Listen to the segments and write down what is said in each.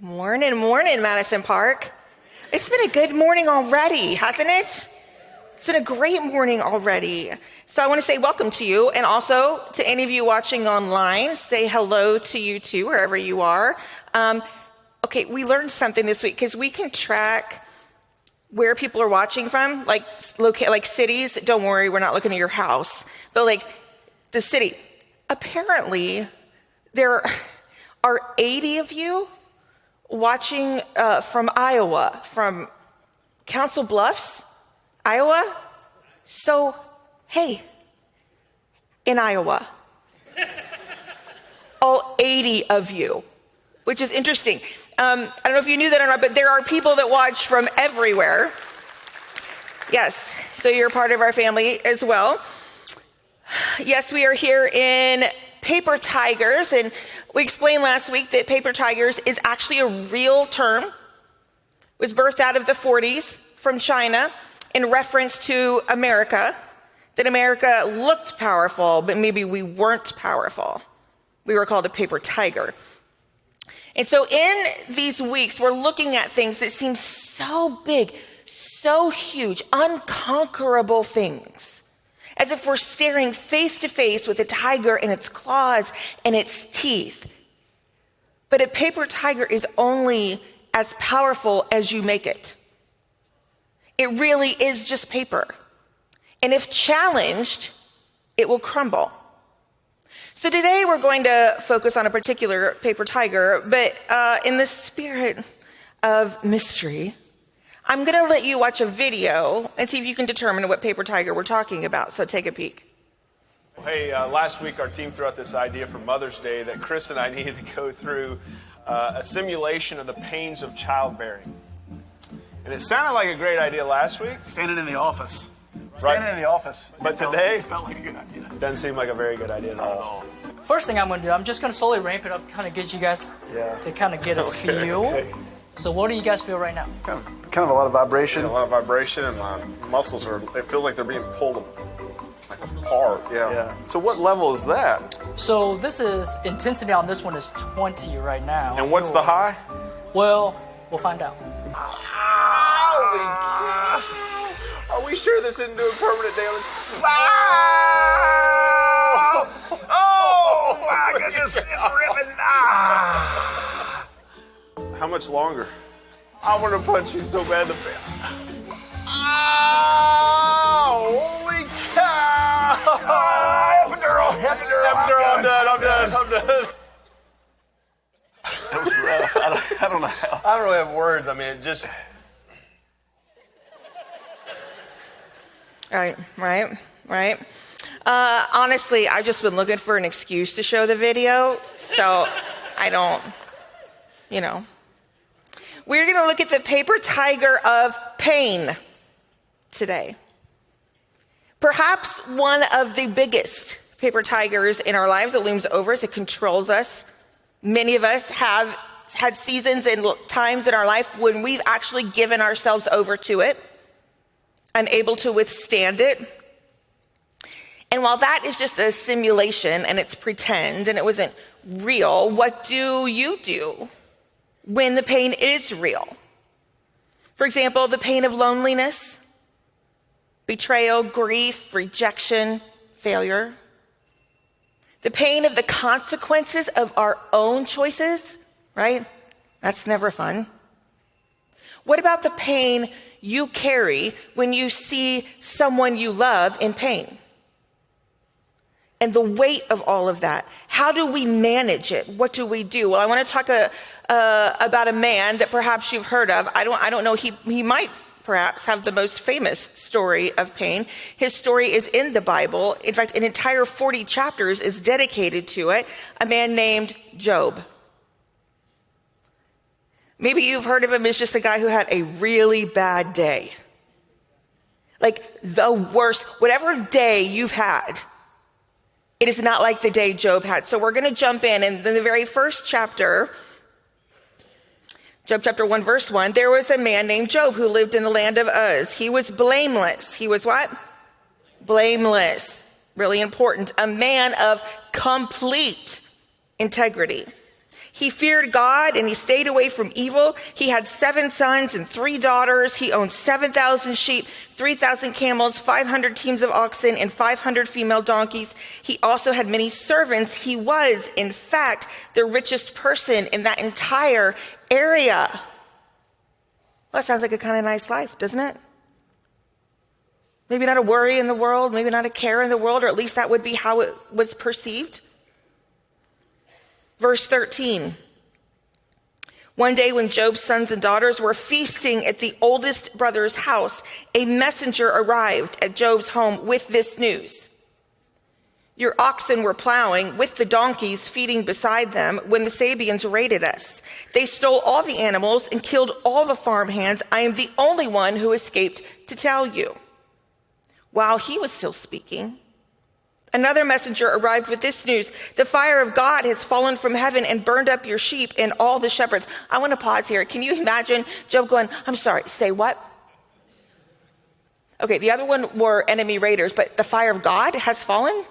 Morning, Madison Park. It's been a good morning already, hasn't it? It's been a great morning already. So I want to say welcome to you, and also to any of you watching online, say hello to you too, wherever you are. Okay, we learned something this week because we can track where people are watching from, like cities. Don't worry, we're not looking at your house, but like the city. Apparently, there are 80 of you watching from Iowa, from Council Bluffs, Iowa. So, hey, in Iowa, all 80 of you, which is interesting. I don't know if you knew that or not, but there are people that watch from everywhere. Yes, so you're part of our family as well. Yes, we are here in paper tigers, and we explained last week that paper tigers is actually a real term. It was birthed out of the 40s from China in reference to America, that America looked powerful, but maybe we weren't powerful. We were called a paper tiger. And so in these weeks, we're looking at things that seem so big, so huge, unconquerable things. As if we're staring face to face with a tiger and its claws and its teeth. But a paper tiger is only as powerful as you make it. It really is just paper. And if challenged, it will crumble. So today we're going to focus on a particular paper tiger, but in the spirit of mystery, I'm going to let you watch a video and see if you can determine what paper tiger we're talking about. So take a peek. Hey, last week our team threw out this idea for Mother's Day that Chris and I needed to go through a simulation of the pains of childbearing. And it sounded like a great idea last week. Standing in the office. But today, it felt like a good idea. Doesn't seem like a very good idea at all. First thing I'm going to do, I'm just going to slowly ramp it up, kind of get you guys to kind of get a feel. Okay. So what do you guys feel right now? Kind of a lot of vibration. A lot of vibration, and my muscles it feels like they're being pulled like apart. Yeah. So what level is that? So this is, intensity on this one is 20 right now. And what's the high? Well, we'll find out. Holy cow! Are we sure this isn't doing permanent damage? Oh my goodness, it's ripping. How much longer? I want to punch you so bad in the face. Oh, holy cow! Epidural, I'm done. That was rough. I don't know how. I don't really have words. I mean, it just... Right. Honestly, I've just been looking for an excuse to show the video, so I don't, We're going to look at the paper tiger of pain today. Perhaps one of the biggest paper tigers in our lives that looms over us. It controls us. Many of us have had seasons and times in our life when we've actually given ourselves over to it, unable to withstand it. And while that is just a simulation and it's pretend and it wasn't real, what do you do when the pain is real? For example, the pain of loneliness, betrayal, grief, rejection, failure. The pain of the consequences of our own choices, right? That's never fun. What about the pain you carry when you see someone you love in pain? And the weight of all of that. How do we manage it? What do we do? Well, I want to talk about a man that perhaps you've heard of. I don't know. He might perhaps have the most famous story of pain. His story is in the Bible. In fact, an entire 40 chapters is dedicated to it. A man named Job. Maybe you've heard of him as just a guy who had a really bad day. Like the worst, whatever day you've had, it is not like the day Job had. So we're going to jump in. And in the very first chapter, Job chapter 1, verse 1, there was a man named Job who lived in the land of Uz. He was blameless. He was what? Blameless. Really important. A man of complete integrity. He feared God and he stayed away from evil. He had 7 sons and 3 daughters. He owned 7,000 sheep, 3,000 camels, 500 teams of oxen, and 500 female donkeys. He also had many servants. He was, in fact, the richest person in that entire area. Well, that sounds like a kind of nice life, doesn't it? Maybe not a worry in the world, maybe not a care in the world, or at least that would be how it was perceived. Verse 13. One day when Job's sons and daughters were feasting at the oldest brother's house, a messenger arrived at Job's home with this news. Your oxen were plowing with the donkeys feeding beside them when the Sabians raided us. They stole all the animals and killed all the farmhands. I am the only one who escaped to tell you. While he was still speaking, another messenger arrived with this news. The fire of God has fallen from heaven and burned up your sheep and all the shepherds. I want to pause here. Can you imagine Job going, I'm sorry, say what? Okay, the other one were enemy raiders, but the fire of God has fallen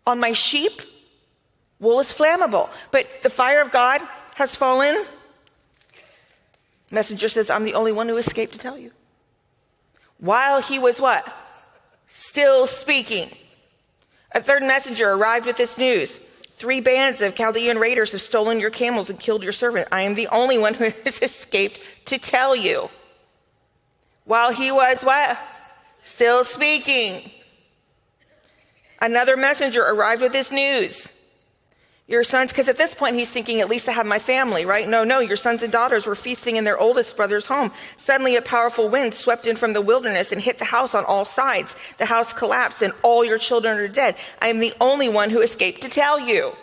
on my sheep? Wool is flammable, but the fire of God has fallen. Messenger says, I'm the only one who escaped to tell you. While he was what? Still speaking. A third messenger arrived with this news. 3 bands of Chaldean raiders have stolen your camels and killed your servant. I am the only one who has escaped to tell you. While he was what? Still speaking. Another messenger arrived with this news. Your sons, because at this point he's thinking, at least I have my family, right? No, your sons and daughters were feasting in their oldest brother's home. Suddenly a powerful wind swept in from the wilderness and hit the house on all sides. The house collapsed and all your children are dead. I am the only one who escaped to tell you.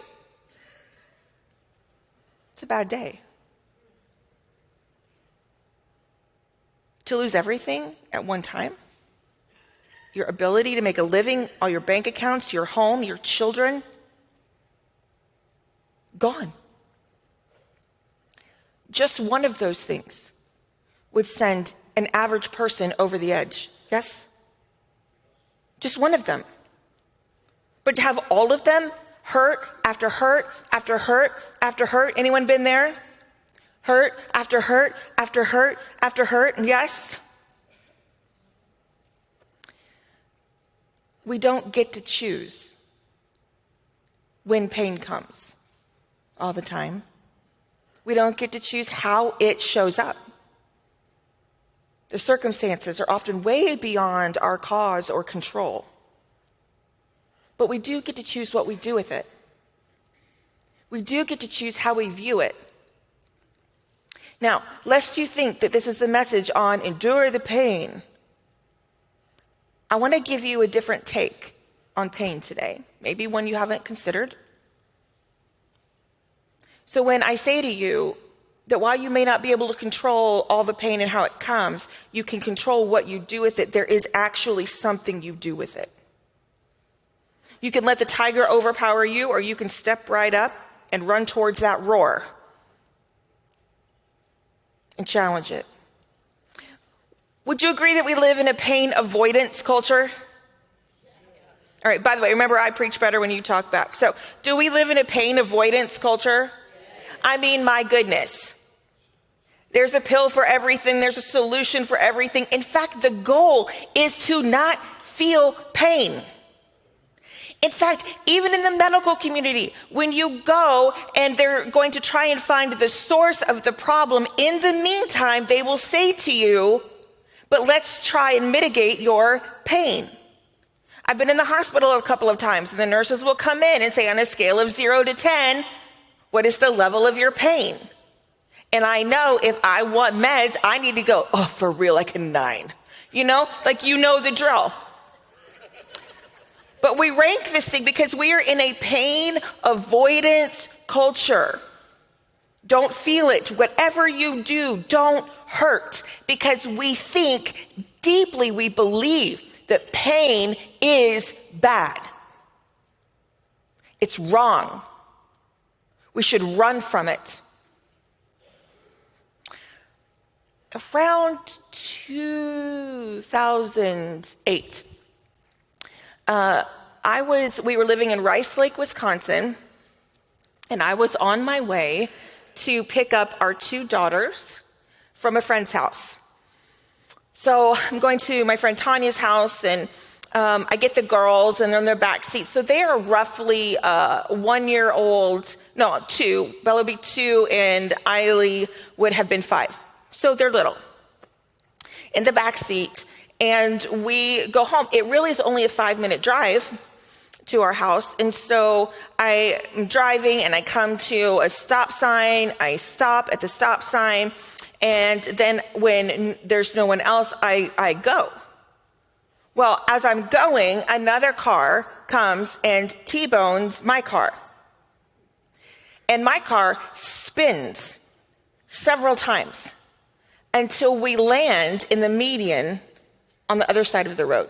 It's a bad day. To lose everything at one time. Your ability to make a living, all your bank accounts, your home, your children, gone. Just one of those things would send an average person over the edge. Yes? Just one of them. But to have all of them, hurt after hurt after hurt after hurt. Anyone been there? Hurt after hurt after hurt after hurt. Yes? We don't get to choose when pain comes all the time. We don't get to choose how it shows up. The circumstances are often way beyond our cause or control. But we do get to choose what we do with it. We do get to choose how we view it. Now, lest you think that this is a message on endure the pain, I want to give you a different take on pain today, maybe one you haven't considered. So when I say to you that while you may not be able to control all the pain and how it comes, you can control what you do with it, there is actually something you do with it. You can let the tiger overpower you, or you can step right up and run towards that roar and challenge it. Would you agree that we live in a pain avoidance culture? All right, by the way, remember I preach better when you talk back. So, do we live in a pain avoidance culture? I mean, my goodness. There's a pill for everything. There's a solution for everything. In fact, the goal is to not feel pain. In fact, even in the medical community, when you go and they're going to try and find the source of the problem, in the meantime, they will say to you, but let's try and mitigate your pain. I've been in the hospital a couple of times, and the nurses will come in and say, on a scale of 0 to 10, what is the level of your pain? And I know if I want meds, I need to go, oh, for real, like a 9. You know, like you know the drill. But we rank this thing because we are in a pain avoidance culture. Don't feel it. Whatever you do, don't hurt, because we think deeply, we believe that pain is bad. It's wrong. We should run from it. Around 2008, we were living in Rice Lake, Wisconsin, And I was on my way to pick up our 2 daughters from a friend's house. So I'm going to my friend Tanya's house, and I get the girls, and they're in their back seat. So they are roughly 1 year old, no, 2. Bella would be 2, and Eiley would have been 5. So they're little in the back seat, and we go home. It really is only a 5-minute drive to our house. And so I'm driving, and I come to a stop sign. I stop at the stop sign, and then when there's no one else, I go. Well, as I'm going, another car comes and T-bones my car. And my car spins several times until we land in the median on the other side of the road.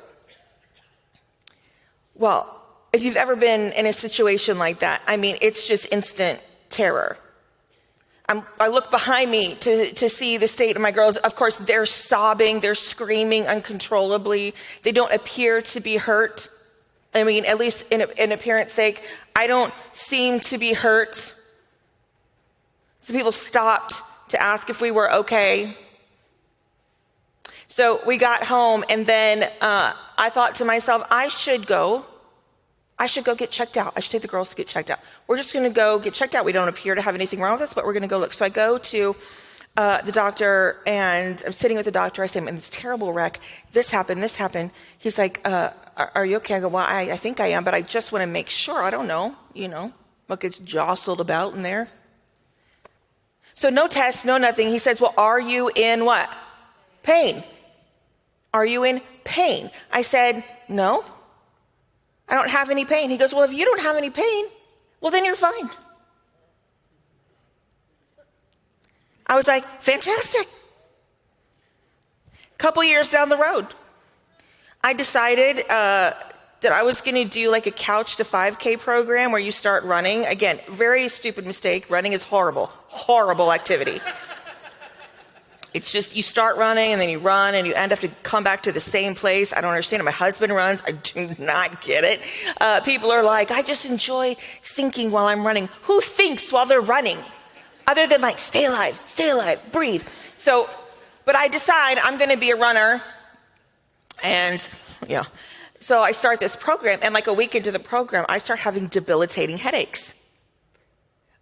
Well, if you've ever been in a situation like that, I mean, it's just instant terror. I look behind me to see the state of my girls. Of course, they're sobbing, they're screaming uncontrollably. They don't appear to be hurt. I mean, at least in appearance sake, I don't seem to be hurt. So people stopped to ask if we were okay. So we got home, and then I thought to myself, I should go get checked out. I should take the girls to get checked out. We're just going to go get checked out. We don't appear to have anything wrong with us, but we're going to go look. So I go to the doctor, and I'm sitting with the doctor. I say, I'm in this terrible wreck. This happened. He's like, are you okay? I go, well, I think I am, but I just want to make sure. I don't know, what gets jostled about in there. So no test, no nothing. He says, well, are you in what? Pain. Are you in pain? I said, no. I don't have any pain. He goes, well, if you don't have any pain, well, then you're fine. I was like, fantastic. A couple years down the road, I decided that I was going to do like a couch to 5K program where you start running. Again, very stupid mistake. Running is horrible activity. It's just you start running and then you run and you end up to come back to the same place. I don't understand it. My husband runs. I do not get it. People are like, I just enjoy thinking while I'm running. Who thinks while they're running? Other than like, stay alive, breathe. So, but I decide I'm going to be a runner. And yeah, so I start this program, and like a week into the program, I start having debilitating headaches.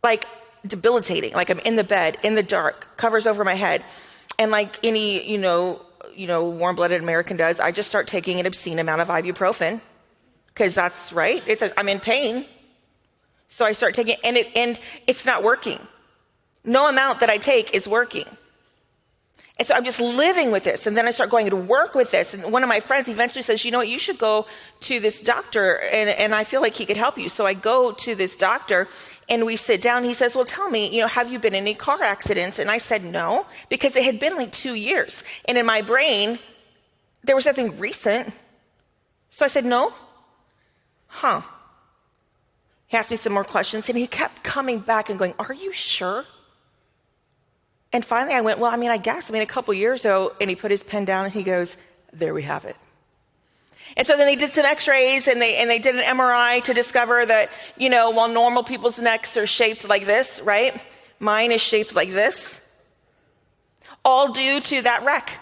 Like debilitating, like I'm in the bed, in the dark, covers over my head. And like any, warm-blooded American does, I just start taking an obscene amount of ibuprofen, because that's right. I'm in pain. So I start taking it, and it's not working. No amount that I take is working. And so I'm just living with this. And then I start going to work with this. And one of my friends eventually says, you know what, you should go to this doctor, and I feel like he could help you. So I go to this doctor, and we sit down. He says, well, tell me, have you been in any car accidents? And I said, no, because it had been like 2 years. And in my brain, there was nothing recent. So I said, no. He asked me some more questions, and he kept coming back and going, are you sure? And finally I went, well, I guess, a couple years ago. And he put his pen down and he goes, there we have it. And so then they did some x-rays, and they did an MRI to discover that, while normal people's necks are shaped like this, right? Mine is shaped like this. All due to that wreck.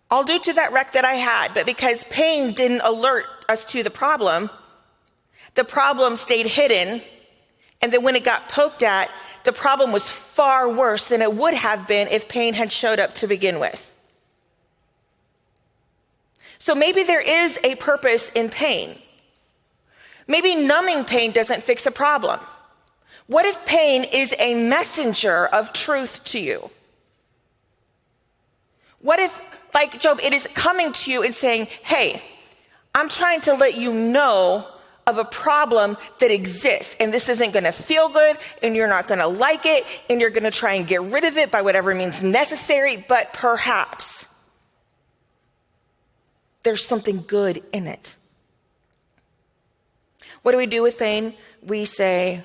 All due to that wreck that I had. But because pain didn't alert us to the problem stayed hidden. And then when it got poked at, the problem was far worse than it would have been if pain had showed up to begin with. So maybe there is a purpose in pain. Maybe numbing pain doesn't fix a problem. What if pain is a messenger of truth to you? What if, like Job, it is coming to you and saying, hey, I'm trying to let you know of a problem that exists, and this isn't going to feel good, and you're not going to like it, and you're going to try and get rid of it by whatever means necessary, but perhaps there's something good in it. What do we do with pain? We say,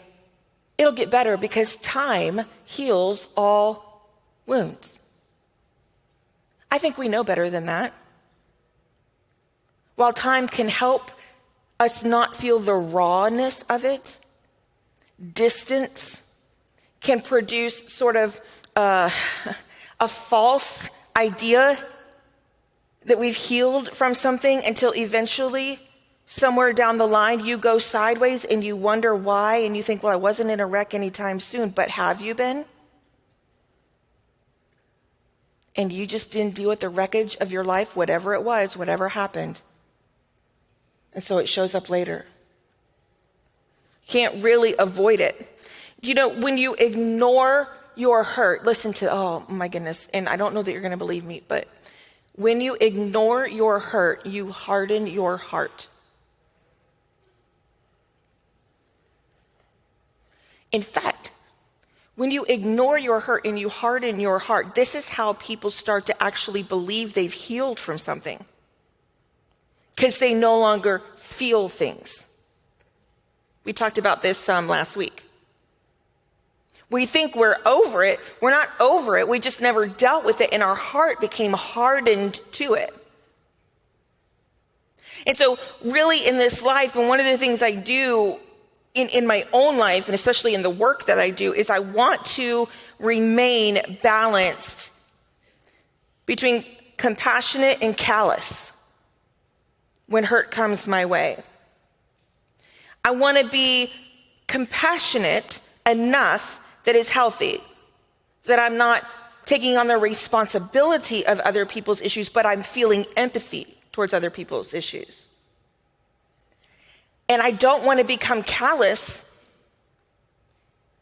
it'll get better because time heals all wounds. I think we know better than that. While time can help us not feel the rawness of it, distance can produce sort of a false idea that we've healed from something until eventually, somewhere down the line, you go sideways and you wonder why, and you think, well, I wasn't in a wreck anytime soon, but have you been? And you just didn't deal with the wreckage of your life, whatever it was, whatever happened. And so it shows up later. Can't really avoid it. You know, when you ignore your hurt, listen to, oh my goodness, and I don't know that you're going to believe me, but when you ignore your hurt, you harden your heart. In fact, when you ignore your hurt and you harden your heart, this is how people start to actually believe they've healed from something, because they no longer feel things. We talked about this some last week. We think we're over it. We're not over it. We just never dealt with it, and our heart became hardened to it. And so really in this life, and one of the things I do in my own life, and especially in the work that I do, is I want to remain balanced between compassionate and callous when hurt comes my way. I want to be compassionate enough that is healthy, that I'm not taking on the responsibility of other people's issues, but I'm feeling empathy towards other people's issues. And I don't want to become callous,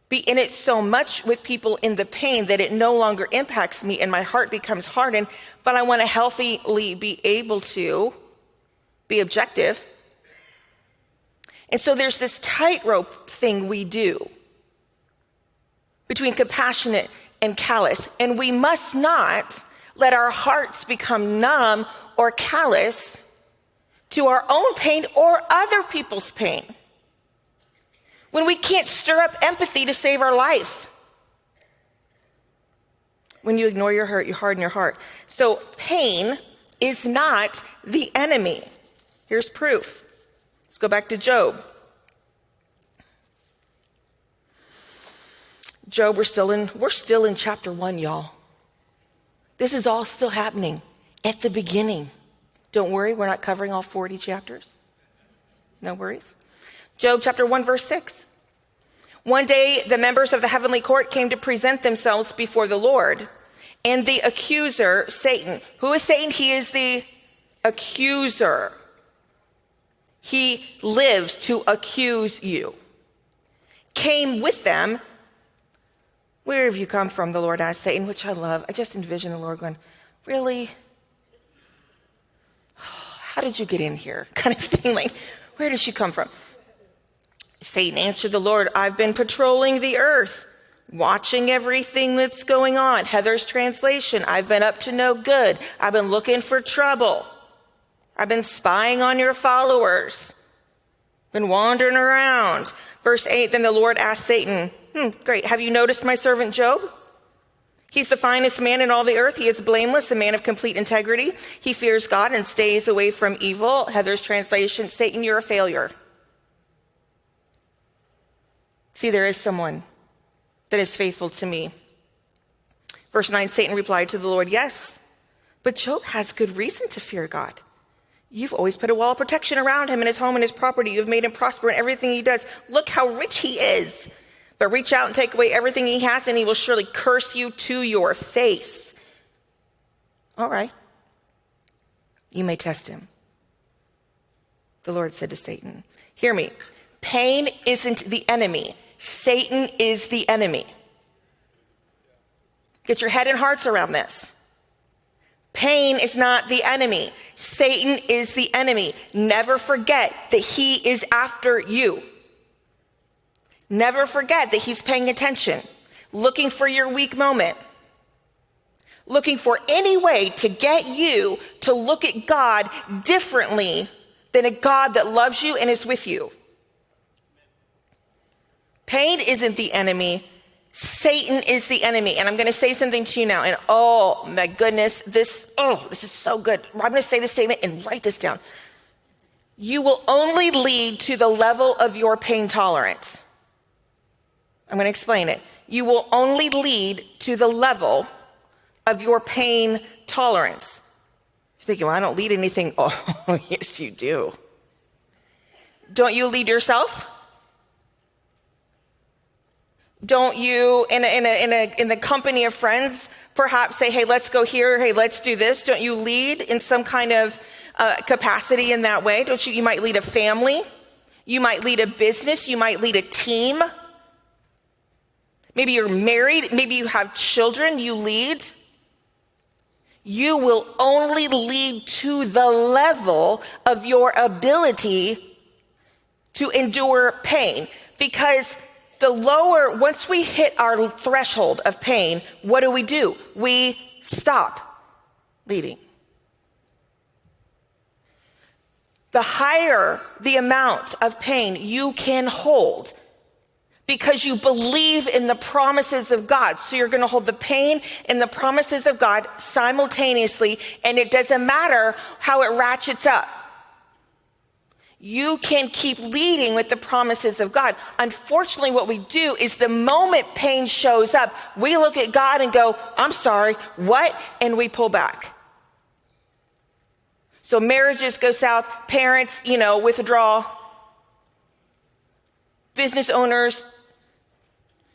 be in it so much with people in the pain that it no longer impacts me and my heart becomes hardened, but I want to healthily be able to be objective. And so there's this tightrope thing we do between compassionate and callous. And we must not let our hearts become numb or callous to our own pain or other people's pain, when we can't stir up empathy to save our life. When you ignore your hurt, you harden your heart. So pain is not the enemy. Here's proof. Let's go back to Job. Job, we're still in chapter 1, y'all. This is all still happening at the beginning. Don't worry, we're not covering all 40 chapters. No worries. Job chapter 1, verse 6. One day, the members of the heavenly court came to present themselves before the Lord. And the accuser, Satan. Who is Satan? He is the accuser. He lives to accuse you. Came with them. Where have you come from? The Lord asked Satan, which I love. I just envision the Lord going, really? How did you get in here? Kind of thing, like, where did she come from? Satan answered the Lord, I've been patrolling the earth, watching everything that's going on. Heather's translation, I've been up to no good. I've been looking for trouble. I've been spying on your followers. Been wandering around. Verse 8, then the Lord asked Satan, great, have you noticed my servant Job? He's the finest man in all the earth. He is blameless, a man of complete integrity. He fears God and stays away from evil. Heather's translation, Satan, you're a failure. See, there is someone that is faithful to me. Verse 9, Satan replied to the Lord, yes, but Job has good reason to fear God. You've always put a wall of protection around him and his home and his property. You've made him prosper in everything he does. Look how rich he is. But reach out and take away everything he has, and he will surely curse you to your face. All right. You may test him. The Lord said to Satan, hear me. Pain isn't the enemy. Satan is the enemy. Get your head and hearts around this. Pain is not the enemy. Satan is the enemy. Never forget that he is after you. Never forget that he's paying attention, looking for your weak moment, looking for any way to get you to look at God differently than a God that loves you and is with you. Pain isn't the enemy. Satan is the enemy. And I'm going to say something to you now. And oh my goodness, this is so good. I'm going to say this statement and write this down. You will only lead to the level of your pain tolerance. I'm going to explain it. You will only lead to the level of your pain tolerance. You're thinking, well, I don't lead anything. Oh, yes, you do. Don't you lead yourself? Don't you, in the company of friends, perhaps say, hey, let's go here. Hey, let's do this. Don't you lead in some kind of capacity in that way? Don't you? You might lead a family. You might lead a business. You might lead a team. Maybe you're married. Maybe you have children. You lead. You will only lead to the level of your ability to endure pain. Because once we hit our threshold of pain, what do? We stop leading. The higher the amount of pain you can hold, because you believe in the promises of God. So you're going to hold the pain and the promises of God simultaneously, and it doesn't matter how it ratchets up. You can keep leading with the promises of God. Unfortunately, what we do is the moment pain shows up, we look at God and go, I'm sorry, what? And we pull back. So marriages go south, parents, withdraw. Business owners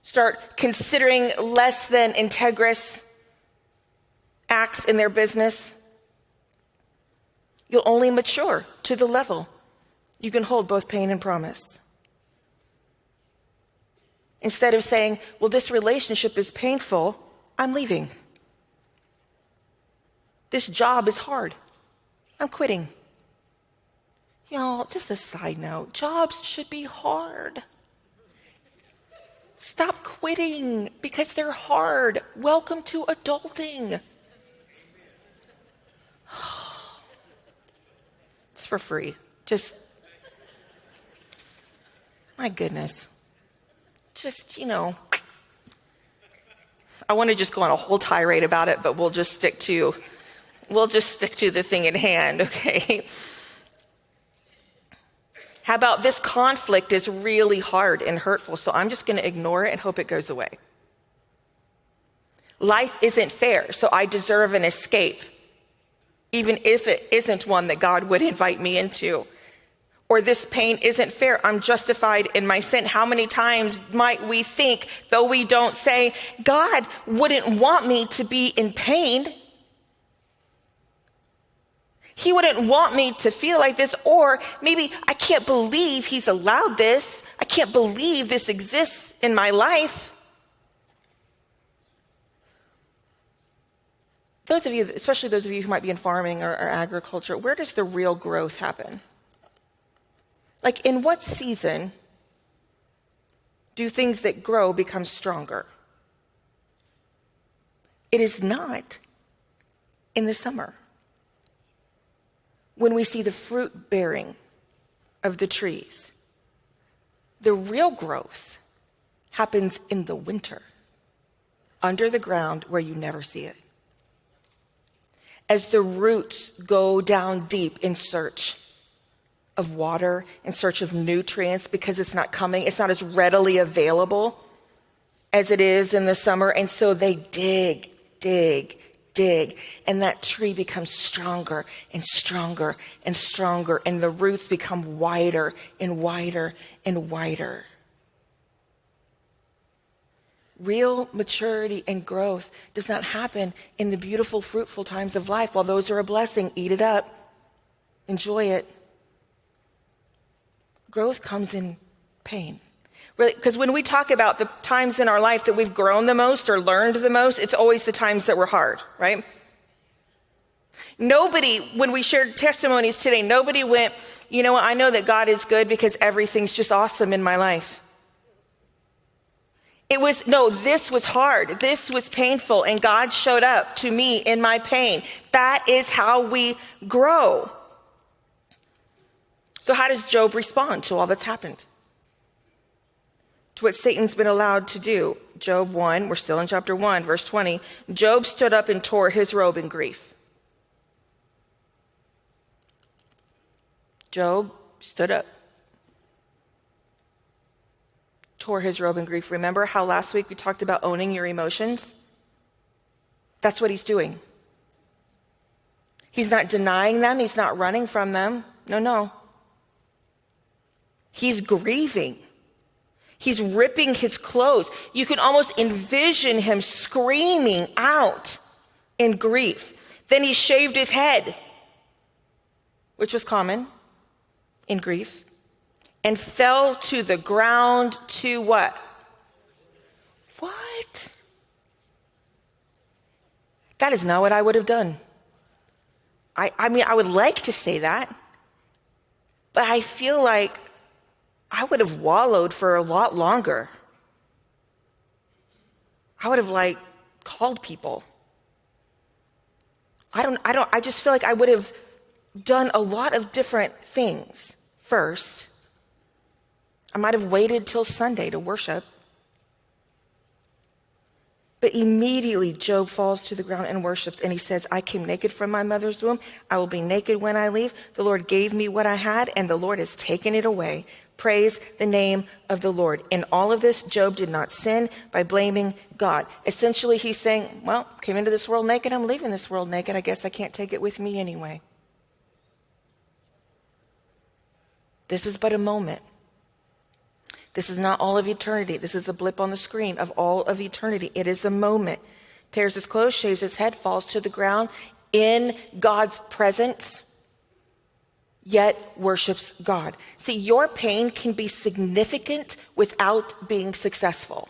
start considering less than integrous acts in their business. You'll only mature to the level you can hold both pain and promise. Instead of saying, well, this relationship is painful, I'm leaving. This job is hard, I'm quitting. Y'all, just a side note, jobs should be hard. Stop quitting because they're hard. Welcome to adulting. It's for free. My goodness. I want to just go on a whole tirade about it, but we'll just stick to the thing at hand, okay? How about this conflict is really hard and hurtful, so I'm just going to ignore it and hope it goes away. Life isn't fair, so I deserve an escape, even if it isn't one that God would invite me into. Or this pain isn't fair, I'm justified in my sin. How many times might we think, though we don't say, God wouldn't want me to be in pain? He wouldn't want me to feel like this, or maybe I can't believe he's allowed this. I can't believe this exists in my life. Those of you, especially those of you who might be in farming or agriculture, where does the real growth happen? Like, in what season do things that grow become stronger? It is not in the summer, when we see the fruit bearing of the trees. The real growth happens in the winter, under the ground where you never see it. As the roots go down deep in search of water, in search of nutrients, because it's not as readily available as it is in the summer. And so they dig, and that tree becomes stronger and stronger and stronger, and the roots become wider and wider and wider. Real maturity and growth does not happen in the beautiful, fruitful times of life. While those are a blessing, eat it up, enjoy it. Growth comes in pain. Because when we talk about the times in our life that we've grown the most or learned the most, it's always the times that were hard, right? Nobody, when we shared testimonies today, nobody went, I know that God is good because everything's just awesome in my life. This was hard. This was painful, and God showed up to me in my pain. That is how we grow. So how does Job respond to all that's happened? To what Satan's been allowed to do? Job 1, we're still in chapter 1, verse 20. Job stood up and tore his robe in grief. Job stood up, tore his robe in grief. Remember how last week we talked about owning your emotions? That's what he's doing. He's not denying them. He's not running from them. No. He's grieving. He's ripping his clothes. You can almost envision him screaming out in grief. Then he shaved his head, which was common in grief, and fell to the ground to what? What? That is not what I would have done. I mean, I would like to say that, but I feel like I would have wallowed for a lot longer. I would have called people. I just feel like I would have done a lot of different things first. I might have waited till Sunday to worship. But immediately Job falls to the ground and worships, and he says, I came naked from my mother's womb. I will be naked when I leave. The Lord gave me what I had, and the Lord has taken it away. Praise the name of the Lord. In all of this, Job did not sin by blaming God. Essentially, he's saying, well, came into this world naked. I'm leaving this world naked. I guess I can't take it with me anyway. This is but a moment. This is not all of eternity. This is a blip on the screen of all of eternity. It is a moment. Tears his clothes, shaves his head, falls to the ground in God's presence, yet worships God. See, your pain can be significant without being successful.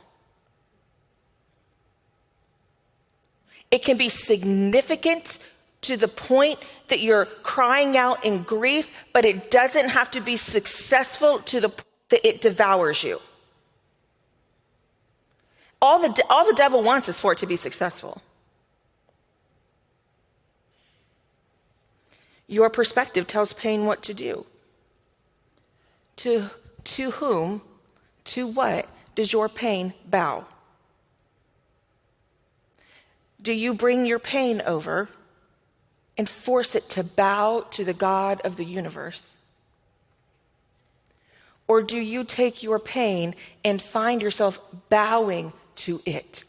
It can be significant to the point that you're crying out in grief, but it doesn't have to be successful to the point that it devours you. All the devil wants is for it to be successful. Your perspective tells pain what to do. To whom, to what does your pain bow? Do you bring your pain over and force it to bow to the God of the universe? Or do you take your pain and find yourself bowing to it?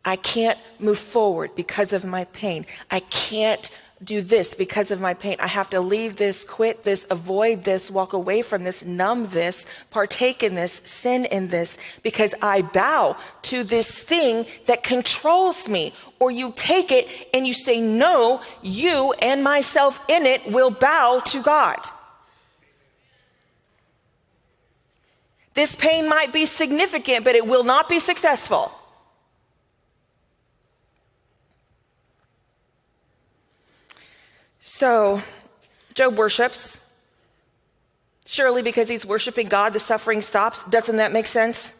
I can't move forward because of my pain. I can't do this because of my pain. I have to leave this, quit this, avoid this, walk away from this, numb this, partake in this, sin in this, because I bow to this thing that controls me. Or you take it and you say, no, you and myself in it will bow to God. This pain might be significant, but it will not be successful. So, Job worships. Surely because he's worshiping God, the suffering stops. Doesn't that make sense?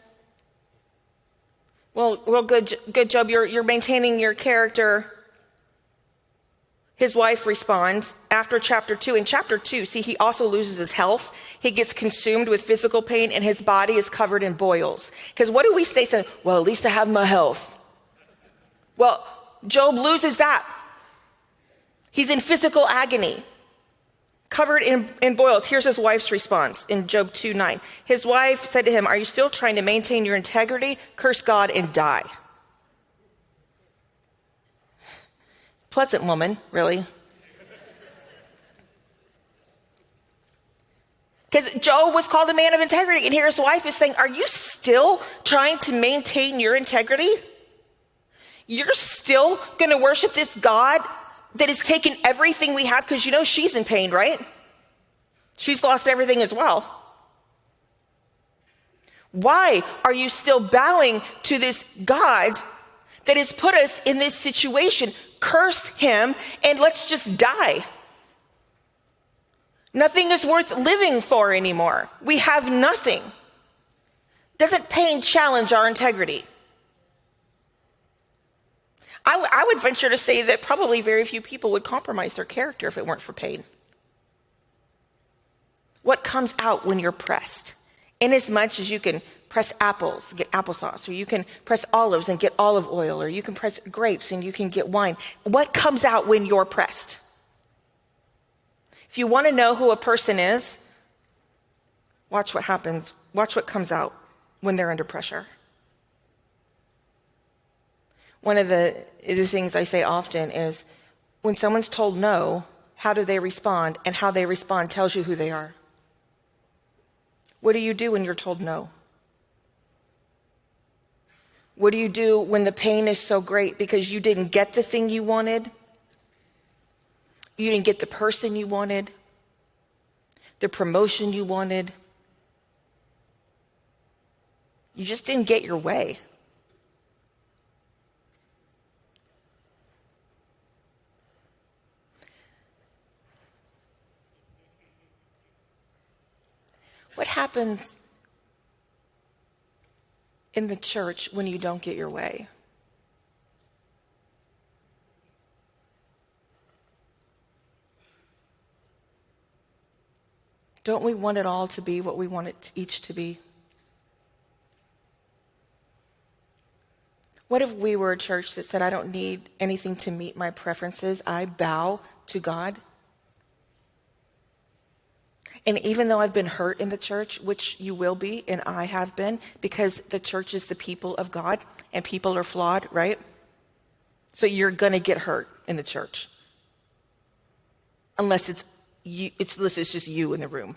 Well, good, Job. You're maintaining your character. His wife responds after chapter 2. In chapter 2, see, he also loses his health. He gets consumed with physical pain, and his body is covered in boils. Because what do we say? Well, at least I have my health. Well, Job loses that. He's in physical agony, covered in boils. Here's his wife's response in Job 2:9. His wife said to him, are you still trying to maintain your integrity? Curse God and die. Pleasant woman, really. Because Job was called a man of integrity, and here his wife is saying, are you still trying to maintain your integrity? You're still going to worship this God that has taken everything we have, because she's in pain, right? She's lost everything as well. Why are you still bowing to this God that has put us in this situation? Curse him and let's just die. Nothing is worth living for anymore. We have nothing. Doesn't pain challenge our integrity? I would venture to say that probably very few people would compromise their character if it weren't for pain. What comes out when you're pressed? Inasmuch as you can press apples, get applesauce, or you can press olives and get olive oil, or you can press grapes and you can get wine. What comes out when you're pressed? If you want to know who a person is, Watch what happens. Watch what comes out when they're under pressure. One of the things I say often is when someone's told no, how do they respond? And how they respond tells you who they are. What do you do when you're told no? What do you do when the pain is so great because you didn't get the thing you wanted? You didn't get the person you wanted, the promotion you wanted. You just didn't get your way. What happens in the church when you don't get your way? Don't we want it all to be what we want it each to be? What if we were a church that said, I don't need anything to meet my preferences. I bow to God. And even though I've been hurt in the church, which you will be, and I have been, because the church is the people of God, and people are flawed, right? So you're going to get hurt in the church. Unless it's just you in the room.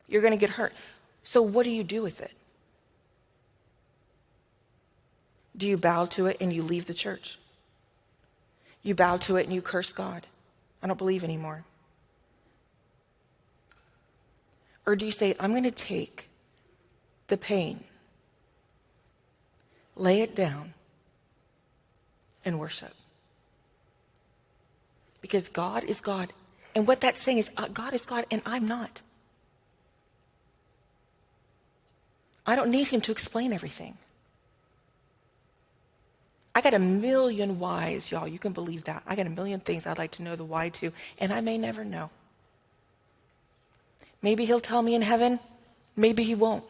You're going to get hurt. So what do you do with it? Do you bow to it and you leave the church? You bow to it and you curse God. I don't believe anymore. Or do you say, I'm going to take the pain, lay it down, and worship? Because God is God. And what that's saying is, God is God and I'm not. I don't need him to explain everything. I got a million whys, y'all. You can believe that. I got a million things I'd like to know the why to, and I may never know. Maybe he'll tell me in heaven. Maybe he won't.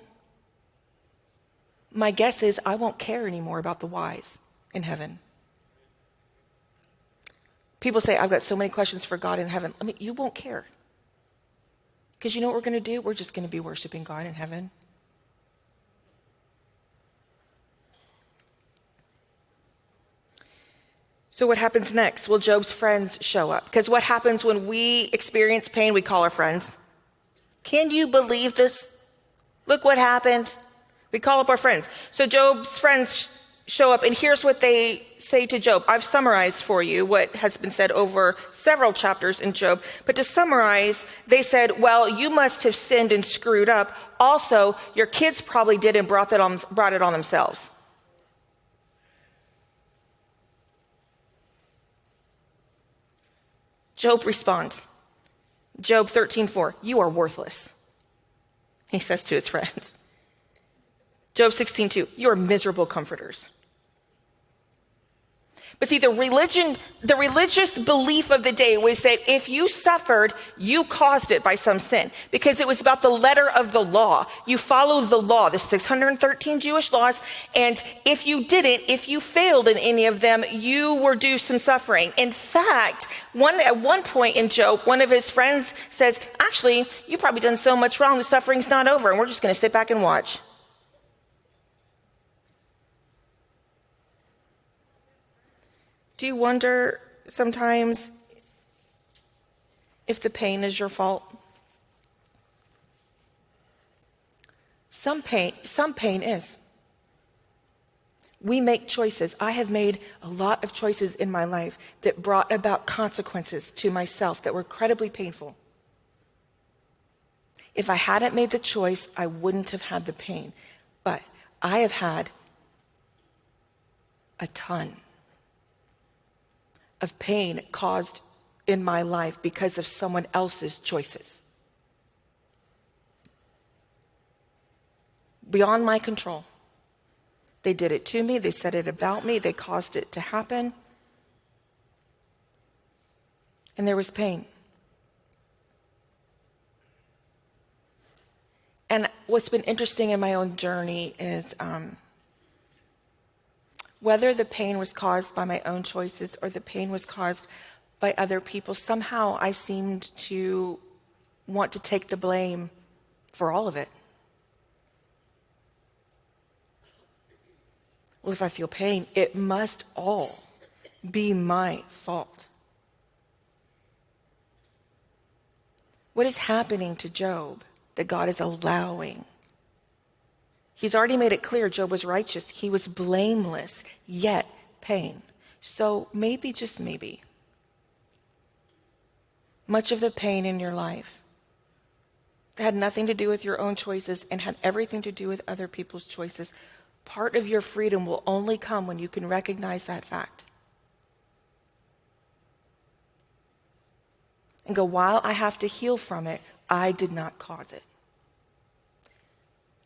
My guess is I won't care anymore about the whys in heaven. People say, I've got so many questions for God in heaven. I mean, you won't care. Because you know what we're going to do? We're just going to be worshiping God in heaven. So what happens next? Well, Job's friends show up. Because what happens when we experience pain, we call our friends. Can you believe this? Look what happened. We call up our friends. So Job's friends show up, and here's what they say to Job. I've summarized for you what has been said over several chapters in Job. But to summarize, they said, well, you must have sinned and screwed up. Also, your kids probably did and brought it on themselves. Job responds, Job 13:4, you are worthless, he says to his friends. Job 16:2, you are miserable comforters. But see, the religious belief of the day was that if you suffered, you caused it by some sin, because it was about the letter of the law. You follow the law, the 613 Jewish laws, and if you failed in any of them, you were due some suffering. In fact, at one point in Job, one of his friends says, actually, you've probably done so much wrong, the suffering's not over, and we're just going to sit back and watch. Do you wonder sometimes if the pain is your fault? Some pain is. We make choices. I have made a lot of choices in my life that brought about consequences to myself that were incredibly painful. If I hadn't made the choice, I wouldn't have had the pain. But I have had a ton of pain caused in my life because of someone else's choices. Beyond my control. They did it to me, they said it about me, they caused it to happen. And there was pain. And what's been interesting in my own journey is whether the pain was caused by my own choices or the pain was caused by other people, somehow I seemed to want to take the blame for all of it. Well, if I feel pain, it must all be my fault. What is happening to Job that God is allowing? He's already made it clear Job was righteous. He was blameless, yet pain. So maybe, just maybe, much of the pain in your life that had nothing to do with your own choices and had everything to do with other people's choices, part of your freedom will only come when you can recognize that fact. And go, while I have to heal from it, I did not cause it.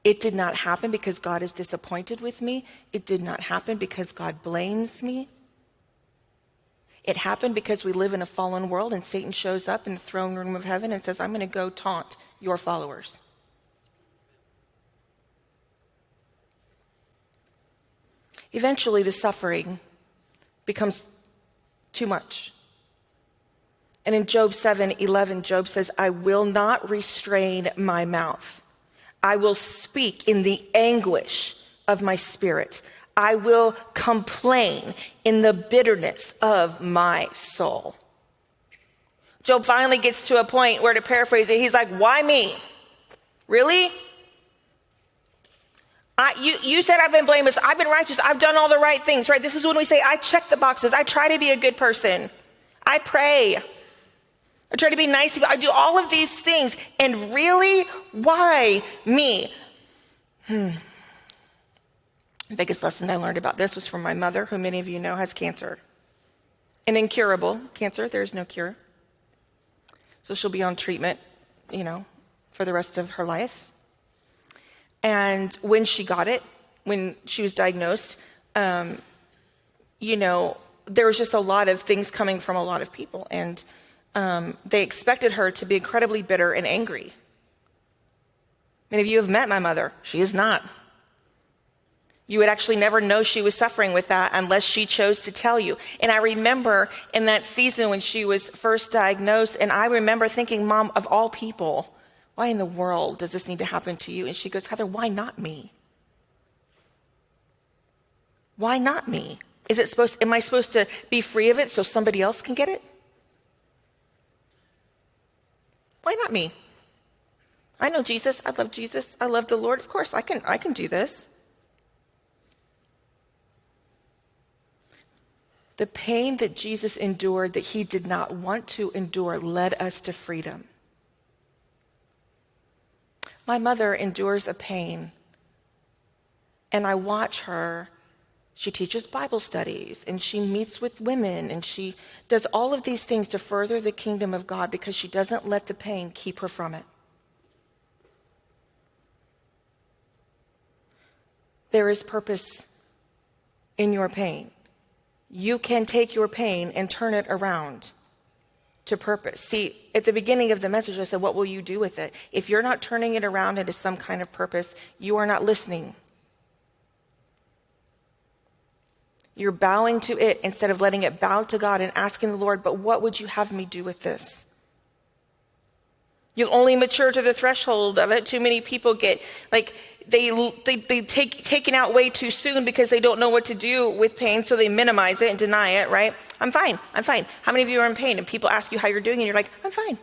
It did not happen because God is disappointed with me. It did not happen because God blames me. It happened because we live in a fallen world and Satan shows up in the throne room of heaven and says, I'm going to go taunt your followers. Eventually, the suffering becomes too much. And in Job 7:11, Job says, I will not restrain my mouth. I will speak in the anguish of my spirit. I will complain in the bitterness of my soul. Job finally gets to a point where, to paraphrase it, he's like, why me? Really? You said I've been blameless. I've been righteous. I've done all the right things, right? This is when we say, I check the boxes. I try to be a good person. I pray. I try to be nice to people. I do all of these things. And really, why me? The biggest lesson I learned about this was from my mother, who many of you know has cancer. An incurable cancer. There's no cure. So she'll be on treatment, for the rest of her life. And when she got it, when she was diagnosed, there was just a lot of things coming from a lot of people. And they expected her to be incredibly bitter and angry. Many of you have met my mother. She is not. You would actually never know she was suffering with that unless she chose to tell you. And I remember in that season when she was first diagnosed, and I remember thinking, Mom, of all people, why in the world does this need to happen to you? And she goes, Heather, why not me? Why not me? Am I supposed to be free of it so somebody else can get it? Why not me? I know Jesus. I love Jesus. I love the Lord. Of course, I can do this. The pain that Jesus endured that he did not want to endure led us to freedom. My mother endures a pain, and I watch her. She teaches Bible studies, and she meets with women, and she does all of these things to further the kingdom of God because she doesn't let the pain keep her from it. There is purpose in your pain. You can take your pain and turn it around to purpose. See, at the beginning of the message, I said, what will you do with it? If you're not turning it around into some kind of purpose, you are not listening. You're bowing to it instead of letting it bow to God and asking the Lord, but what would you have me do with this? You'll only mature to the threshold of it. Too many people get they taken out way too soon because they don't know what to do with pain, so they minimize it and deny it, right? I'm fine. How many of you are in pain? And people ask you how you're doing, and you're like, I'm fine.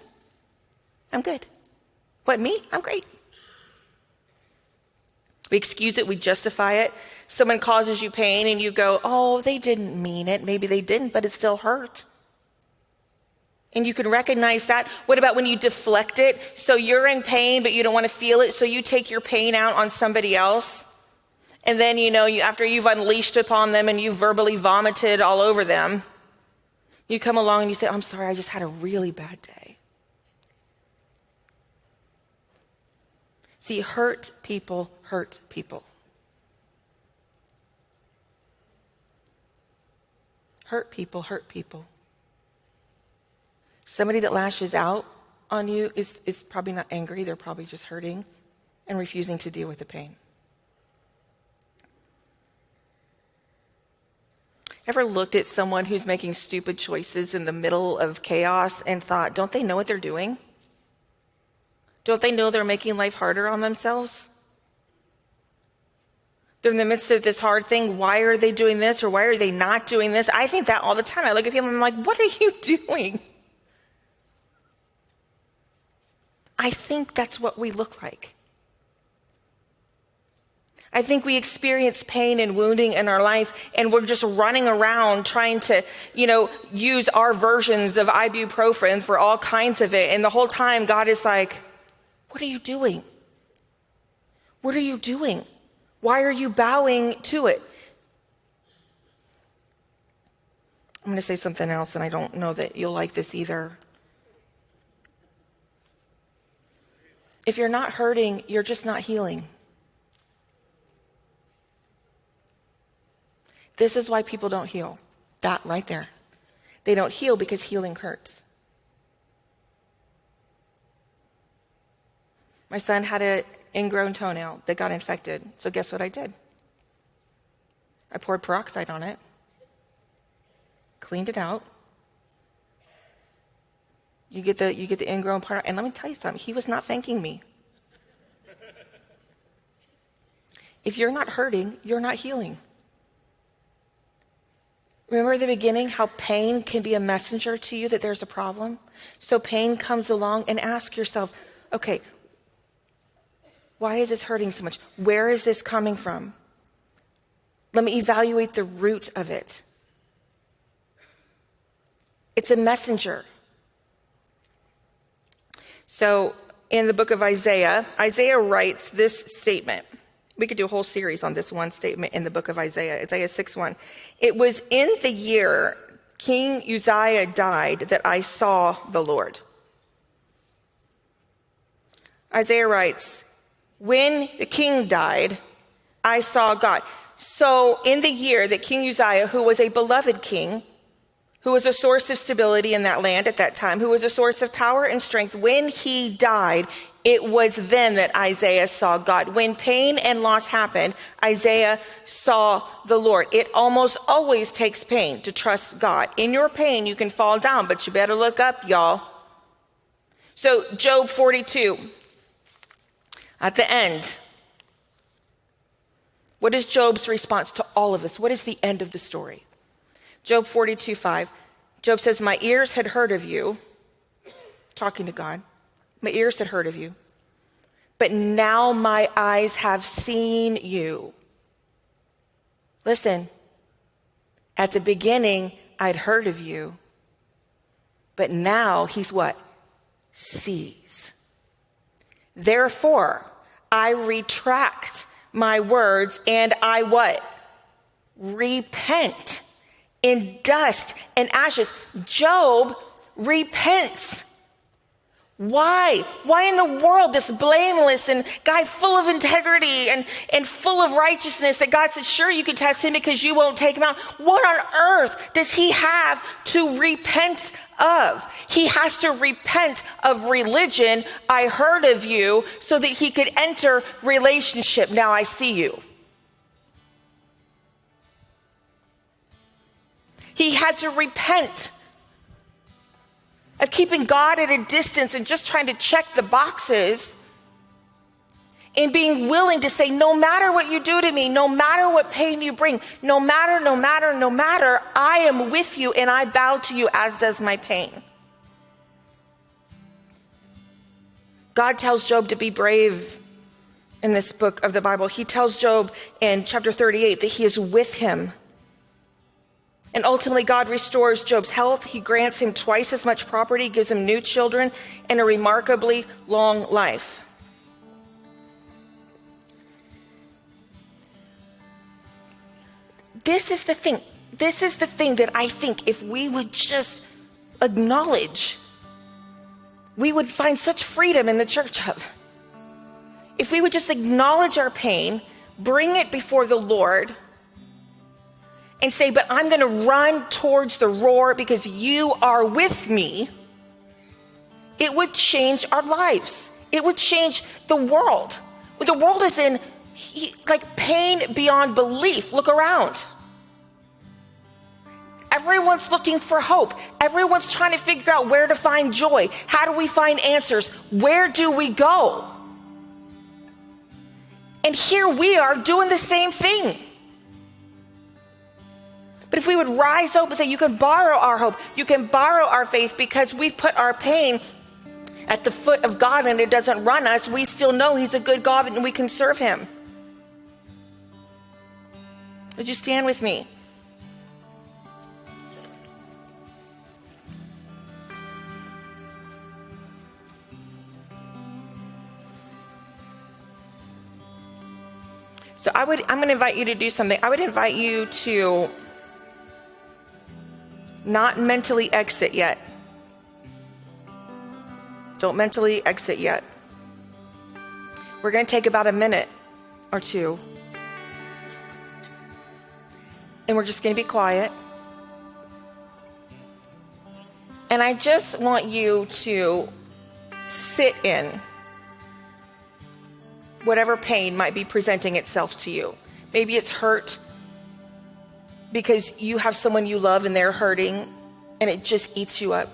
I'm good. What, me? I'm great. We excuse it, we justify it. Someone causes you pain and you go, oh, they didn't mean it. Maybe they didn't, but it still hurt. And you can recognize that. What about when you deflect it? So you're in pain, but you don't want to feel it. So you take your pain out on somebody else. And then, after you've unleashed upon them and you've verbally vomited all over them, you come along and you say, I'm sorry, I just had a really bad day. See, hurt people hurt people. Hurt people hurt people. Somebody that lashes out on you is probably not angry. They're probably just hurting and refusing to deal with the pain. Ever looked at someone who's making stupid choices in the middle of chaos and thought, don't they know what they're doing? Don't they know they're making life harder on themselves? They're in the midst of this hard thing. Why are they doing this or why are they not doing this? I think that all the time. I look at people and I'm like, what are you doing? I think that's what we look like. I think we experience pain and wounding in our life and we're just running around trying to, use our versions of ibuprofen for all kinds of it. And the whole time God is like, what are you doing? What are you doing? Why are you bowing to it? I'm going to say something else and I don't know that you'll like this either. If you're not hurting, you're just not healing. This is why people don't heal. That right there. They don't heal because healing hurts. My son had an ingrown toenail that got infected. So guess what I did? I poured peroxide on it, cleaned it out. You get the ingrown part, and let me tell you something. He was not thanking me. If you're not hurting, you're not healing. Remember at the beginning how pain can be a messenger to you that there's a problem? So pain comes along and ask yourself, okay, why is this hurting so much? Where is this coming from? Let me evaluate the root of it. It's a messenger. So in the book of Isaiah, Isaiah writes this statement. We could do a whole series on this one statement in the book of Isaiah, Isaiah 6:1. It was in the year King Uzziah died that I saw the Lord. Isaiah writes, when the king died, I saw God. So in the year that King Uzziah, who was a beloved king, who was a source of stability in that land at that time, who was a source of power and strength, when he died, it was then that Isaiah saw God. When pain and loss happened, Isaiah saw the Lord. It almost always takes pain to trust God. In your pain, you can fall down, but you better look up, y'all. So Job 42, at the end, what is Job's response to all of this? What is the end of the story? Job 42:5. Job says, my ears had heard of you, talking to God. My ears had heard of you, but now my eyes have seen you. Listen, at the beginning, I'd heard of you, but now he's what? Sees. Therefore, I retract my words and I what? Repent in dust and ashes. Job repents. Why? Why in the world this blameless and guy full of integrity and full of righteousness that God said, sure, you can test him because you won't take him out. What on earth does he have to repent of? He has to repent of religion. I heard of you, so that he could enter relationship. Now I see you. He had to repent of keeping God at a distance and just trying to check the boxes, and being willing to say, no matter what you do to me, no matter what pain you bring, no matter, I am with you and I bow to you, as does my pain. God tells Job to be brave in this book of the Bible. He tells Job in chapter 38 that he is with him. And ultimately, God restores Job's health. He grants him twice as much property, gives him new children, and a remarkably long life. This is the thing. This is the thing that I think if we would just acknowledge, we would find such freedom in the church of. If we would just acknowledge our pain, bring it before the Lord, and say, but I'm going to run towards the roar because you are with me, it would change our lives. It would change the world. The world is in like pain beyond belief. Look around. Everyone's looking for hope. Everyone's trying to figure out where to find joy. How do we find answers? Where do we go? And here we are doing the same thing. But if we would rise up and say, you can borrow our hope, you can borrow our faith, because we've put our pain at the foot of God and it doesn't run us, we still know he's a good God and we can serve him. Would you stand with me? So I'm going to invite you to do something. I would invite you to not mentally exit yet. Don't mentally exit yet. We're going to take about a minute or two. And we're just going to be quiet. And I just want you to sit in whatever pain might be presenting itself to you. Maybe it's hurt because you have someone you love and they're hurting and it just eats you up.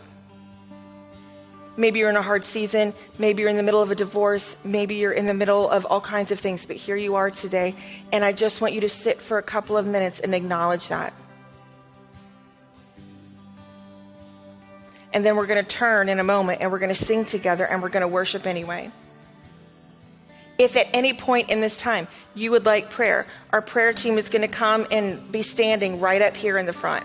Maybe you're in a hard season. Maybe you're in the middle of a divorce. Maybe you're in the middle of all kinds of things, but here you are today. And I just want you to sit for a couple of minutes and acknowledge that. And then we're going to turn in a moment and we're going to sing together and we're going to worship anyway. If at any point in this time you would like prayer, our prayer team is going to come and be standing right up here in the front.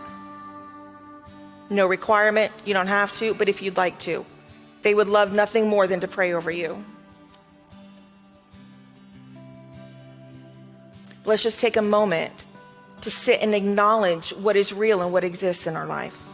No requirement, you don't have to, but if you'd like to, they would love nothing more than to pray over you. Let's just take a moment to sit and acknowledge what is real and what exists in our life.